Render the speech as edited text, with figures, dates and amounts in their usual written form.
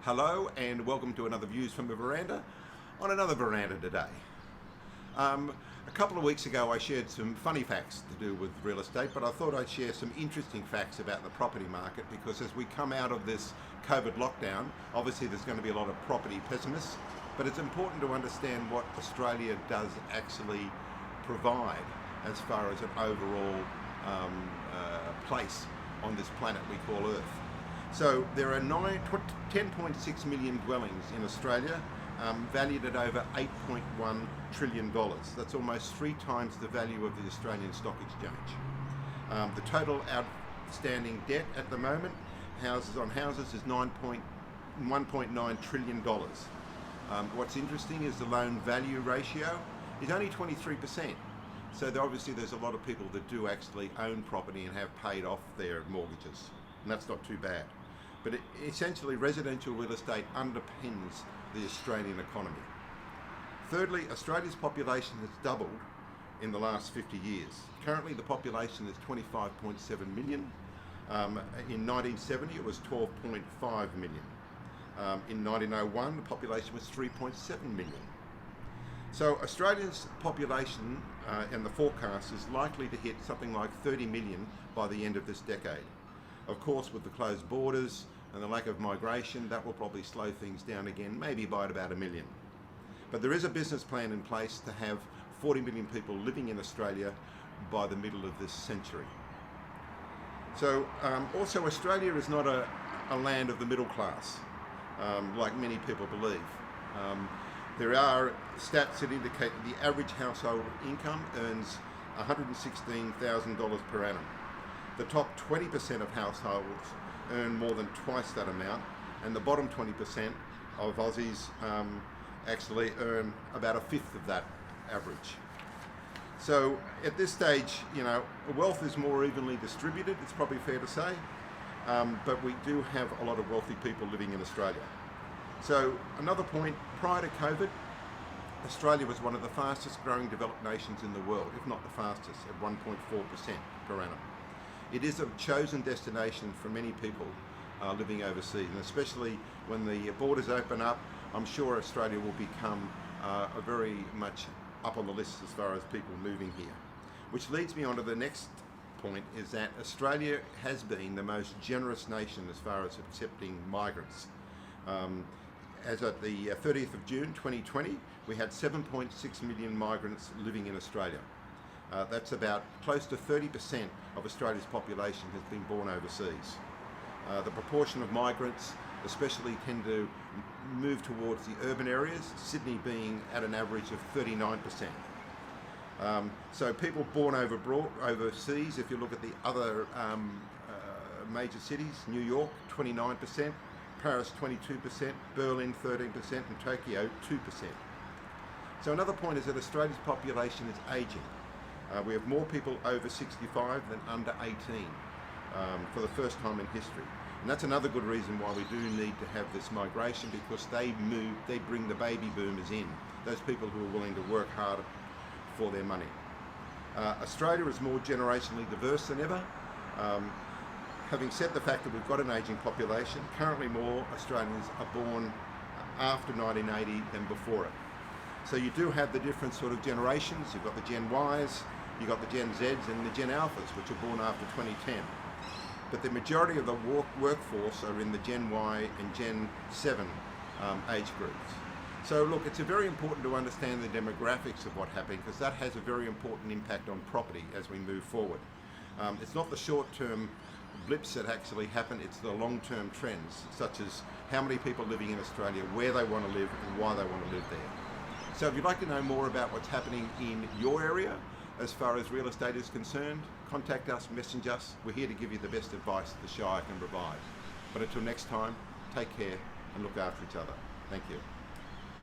Hello and welcome to another Views from the Veranda on another veranda today. A couple of weeks ago I shared some funny facts to do with real estate, but I thought I'd share some interesting facts about the property market because as we come out of this COVID lockdown, obviously there's going to be a lot of property pessimists, but it's important to understand what Australia does actually provide as far as an overall place on this planet we call Earth. So there are 10.6 million dwellings in Australia, valued at over $8.1 trillion. That's almost 3 times the value of the Australian Stock Exchange. The total outstanding debt at the moment, houses is $1.9 trillion. What's interesting is the loan value ratio is only 23%. So obviously there's a lot of people that do actually own property and have paid off their mortgages. And that's not too bad. But essentially residential real estate underpins the Australian economy. Thirdly, Australia's population has doubled in the last 50 years. Currently the population is 25.7 million. In 1970 it was 12.5 million. In 1901 the population was 3.7 million. So Australia's population and the forecast is likely to hit something like 30 million by the end of this decade. Of course, with the closed borders and the lack of migration, that will probably slow things down again, maybe by about 1 million. But there is a business plan in place to have 40 million people living in Australia by the middle of this century. So also Australia is not a land of the middle class, like many people believe. There are stats that indicate that the average household income earns $116,000 per annum. The top 20% of households earn more than twice that amount, and the bottom 20% of Aussies actually earn about 1/5 of that average. So at this stage, you know, wealth is more evenly distributed, it's probably fair to say, but we do have a lot of wealthy people living in Australia. So another point, prior to COVID, Australia was one of the fastest growing developed nations in the world, if not the fastest, at 1.4% per annum. It is a chosen destination for many people living overseas, and especially when the borders open up, I'm sure Australia will become very much up on the list as far as people moving here. Which leads me on to the next point, is that Australia has been the most generous nation as far as accepting migrants. As at the 30th of June 2020, we had 7.6 million migrants living in Australia. That's about close to 30% of Australia's population has been born overseas. The proportion of migrants especially tend to move towards the urban areas, Sydney being at an average of 39%. So people born overseas, if you look at the other major cities, New York 29%, Paris 22%, Berlin 13%, and Tokyo 2%. So another point is that Australia's population is ageing. We have more people over 65 than under 18 for the first time in history. And that's another good reason why we do need to have this migration, because they bring the baby boomers in, those people who are willing to work hard for their money. Australia is more generationally diverse than ever. Having said the fact that we've got an ageing population, currently more Australians are born after 1980 than before it. So you do have the different sort of generations. You've got the Gen Ys, you've got the Gen Zs and the Gen Alphas, which are born after 2010. But the majority of the workforce are in the Gen Y and Gen 7 age groups. So look, it's very important to understand the demographics of what happened, because that has a very important impact on property as we move forward. It's not the short-term blips that actually happen, it's the long-term trends, such as how many people living in Australia, where they want to live and why they want to live there. So if you'd like to know more about what's happening in your area as far as real estate is concerned, contact us, message us. We're here to give you the best advice the Shire can provide. But until next time, take care and look after each other. Thank you.